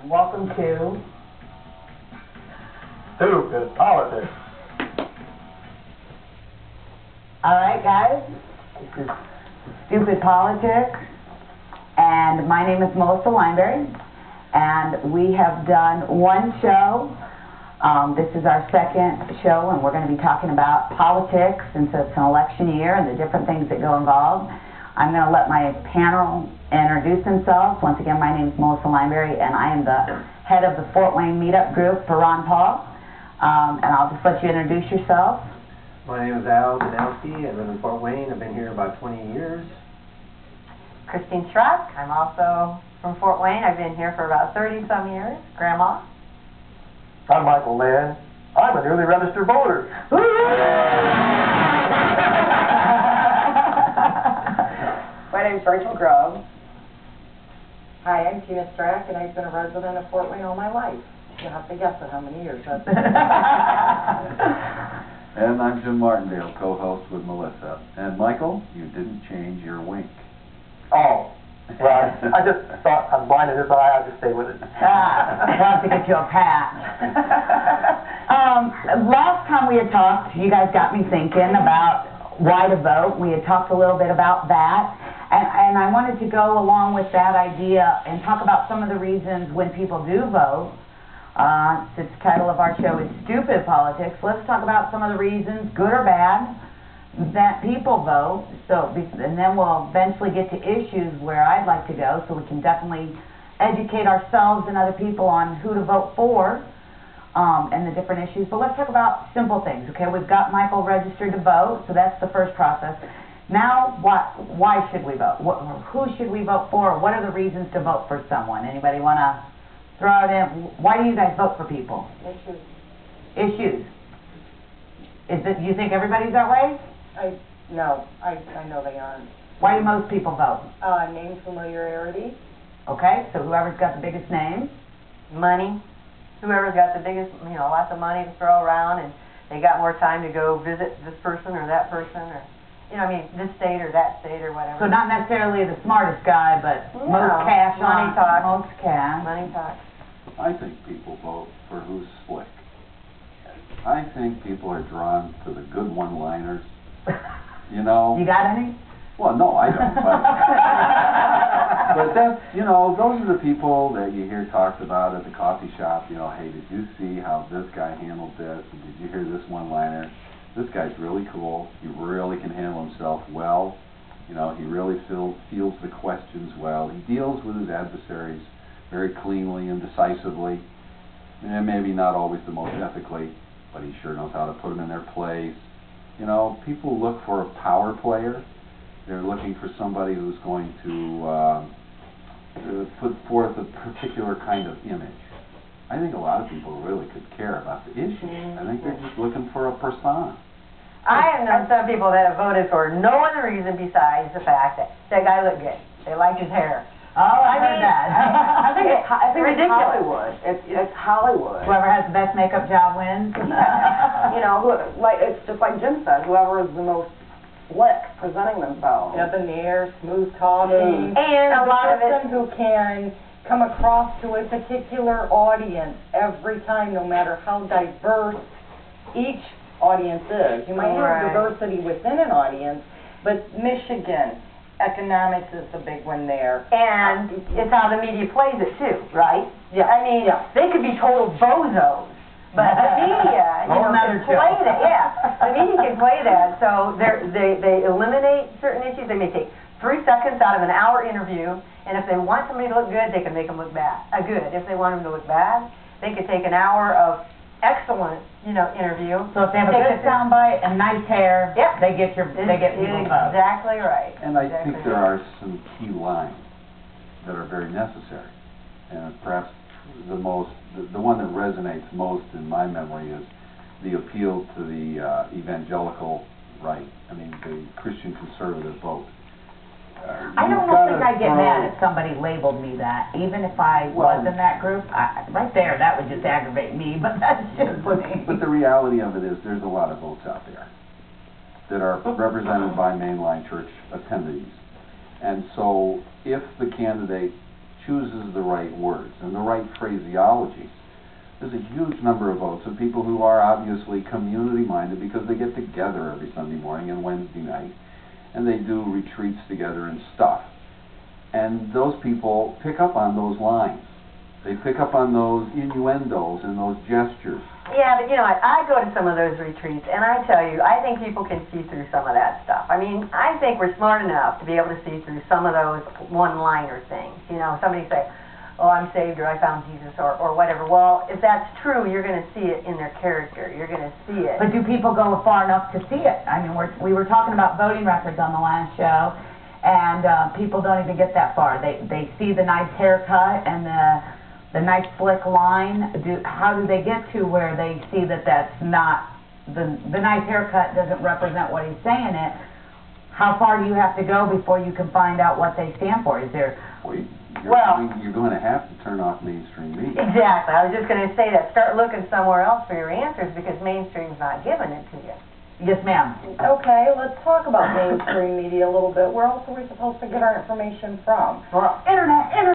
Welcome to Stoopid Politics. All right, guys, this is Stoopid Politics, and my name is Melissa Weinberry, and we have done one show. This is our second show, and we're going to be talking about politics since it's an election year and the different things that go involved. I'm going to let my panel introduce themselves. Once again, my name is Melissa Weinberry, and I am the head of the Fort Wayne meetup group for Ron Paul. And I'll just let you introduce yourself. My name is Al Danowski. I live in Fort Wayne. I've been here about 20 years. Christine Schrock. I'm also from Fort Wayne. I've been here for about 30-some years. Grandma. I'm Michael Mann. I'm a newly registered voter. My name's Rachel Grubb. Hi, I'm Tina Strack, and I've been a resident of Fort Wayne all my life. You'll have to guess at how many years that's been. And I'm Jim Martindale, co-host with Melissa. And Michael, you didn't change your wink. Oh, well, I just thought I'm blind in this eye. I'll just stay with it. We'll have to get you a patch. Last time we had talked, you guys got me thinking about why to vote. We had talked a little bit about that. And I wanted to go along with that idea and talk about some of the reasons when people do vote. Since the title of our show is Stoopid Politics, let's talk about some of the reasons, good or bad, that people vote. And then we'll eventually get to issues where I'd like to go, so we can definitely educate ourselves and other people on who to vote for and the different issues. But let's talk about simple things, okay? We've got Michael registered to vote, so that's the first process. Now, why should we vote? Who should we vote for? What are the reasons to vote for someone? Anybody want to throw it in? Why do you guys vote for people? Issues. Issues. Do you think everybody's that way? No, I know they aren't. Why do most people vote? Name familiarity. Okay, so whoever's got the biggest name. Money. Whoever's got the biggest, lots of money to throw around, and they got more time to go visit this person or that person, or this state or that state or whatever. So not necessarily the smartest guy, but No. most cash Money on talks. most cash. Money talks. I think people vote for who's slick. I think people are drawn to the good one-liners. You got any? Well, no, I don't. But that's, those are the people that you hear talked about at the coffee shop. Hey, did you see how this guy handled this? And did you hear this one-liner? This guy's really cool. He really can handle himself well. He really fields the questions well. He deals with his adversaries very cleanly and decisively. And maybe not always the most ethically, but he sure knows how to put them in their place. People look for a power player. They're looking for somebody who's going to put forth a particular kind of image. I think a lot of people really could care about the issue. I think they're just looking for a persona. I have known some people that have voted for no other reason besides the fact that that guy looked good. They liked his hair. Oh, I heard that. I think it's ridiculous. Hollywood. It's Hollywood. Whoever has the best makeup job wins. It's just like Jim said, whoever is the most slick presenting themselves. Debonair, smooth talking. And a lot of person who can come across to a particular audience every time, no matter how diverse each audience is. You might have diversity within an audience, but Michigan, economics is the big one there. And it's how the media plays it too, right? Yeah. They could be total bozos, but the media, can play that. Yeah, the media can play that. So they eliminate certain issues. They may take 3 seconds out of an hour interview, and if they want somebody to look good, they can make them look bad. Good. If they want them to look bad, they could take an hour of excellent, interview. So if they have a good soundbite and nice hair, yep, they get people vote. Exactly right. And I think there are some key lines that are very necessary. And perhaps the one that resonates most in my memory is the appeal to the evangelical right. The Christian conservative vote. I don't think I get mad if somebody labeled me that, even if I was in that group. Right there, that would just aggravate me, but that's just me. But the reality of it is there's a lot of votes out there that are represented by mainline church attendees. And so if the candidate chooses the right words and the right phraseology. There's a huge number of votes of people who are obviously community-minded because they get together every Sunday morning and Wednesday night, and they do retreats together and stuff. And those people pick up on those lines. They pick up on those innuendos and those gestures. Yeah, but you know what, I go to some of those retreats, and I tell you, I think people can see through some of that stuff. I mean, I think we're smart enough to be able to see through some of those one-liner things. You know, somebody say, oh, I'm saved, or I found Jesus, or whatever. Well, if that's true, you're going to see it in their character. You're going to see it. But do people go far enough to see it? I mean, we were talking about voting records on the last show, and people don't even get that far. They see the nice haircut and the nice slick line. How do they get to where they see that that's not, the nice haircut doesn't represent what he's saying it? How far do you have to go before you can find out what they stand for? Is there... You're going to have to turn off mainstream media. Exactly. I was just going to say that. Start looking somewhere else for your answers because mainstream's not giving it to you. Yes, ma'am. Okay, let's talk about mainstream media a little bit. Where else are we supposed to get our information from? Well, internet.